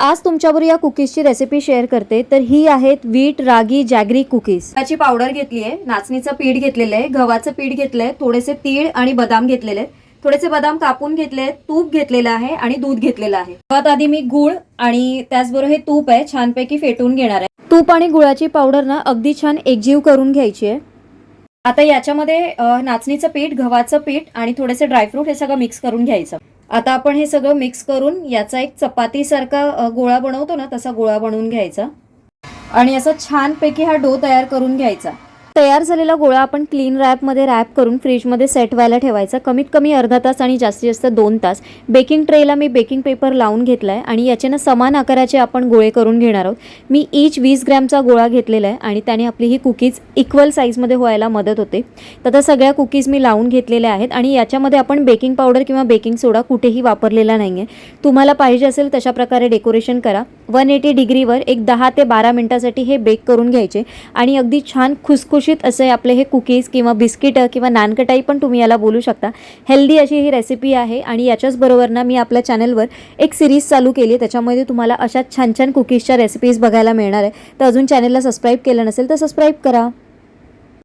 आज तुमच्याबरोबर या कुकीजची रेसिपी शेअर करते। तर ही आहेत व्हीट रागी जॅगरी कुकीज। याची पावडर घेतली आहे, नाचणीचं पीठ घेतलेलं आहे, गव्हाचं पीठ घेतलंय, थोडेसे तीळ आणि बदाम घेतलेले आहेत, थोडेसे बदाम कापून घेतले, तूप घेतलेलं आहे आणि दूध घेतलेलं आहे। सर्वात आधी मी गूळ आणि त्याचबरोबर हे तूप आहे छानपैकी फेटून घेणार आहे। तूप आणि गुळाची पावडर ना अगदी छान एकजीव करून घ्यायची आहे। आता याच्यामध्ये नाचणीचं पीठ, गव्हाचं पीठ आणि थोडेसे ड्रायफ्रूट हे सगळं मिक्स करून घ्यायचं। आता आपण हे सगळं मिक्स करून याचा एक चपातीसारखा गोळा बनवतो ना, तसा गोळा बनवून घ्यायचा आणि असा छानपैकी हा डो तयार करून घ्यायचा। तयार झालेला गोळा आपण क्लीन रॅपमध्ये रॅप करून फ्रीजमध्ये सेट व्हायला ठेवायचा, कमीत कमी अर्धा तास आणि जास्तीत जास्त 2 तास। बेकिंग ट्रेला मी बेकिंग पेपर लावून घेतलाय आणि याचे समान आकाराचे आपण गोळे करून घेणार आहोत। मी ईच 20 ग्रॅमचा गोळा घेतलेला आहे आणि त्याने आपली ही कुकीज इक्वल साईजमध्ये व्हायला मदत होते। तर आता सगळ्या कुकीज मी लावून घेतलेल्या आहेत आणि याच्यामध्ये आपण बेकिंग पावडर किंवा बेकिंग सोडा कुठेही वापरलेला नाहीये। तुम्हाला पाहिजे असेल तशा प्रकारे डेकोरेशन करा। 180 डिग्रीवर एक 10 ते 12 मिनिटांसाठी हे बेक करून घ्यायचे आणि अगदी छान खुसखुशीत असे आपले हे कुकीज किंवा बिस्किट किंवा नानकटाई पण तुम्ही याला बोलू शकता। हेल्दी अशी ही रेसिपी आहे आणि याच्याच बरोबर ना मी आपल्या चॅनलवर एक सिरीज चालू केली आहे, त्याच्यामध्ये तुम्हाला अशा छान छान कुकीजच्या रेसिपीज बघायला मिळणार आहे। तर अजून चॅनलला सबस्क्राईब केलं नसेल तर सबस्क्राईब करा।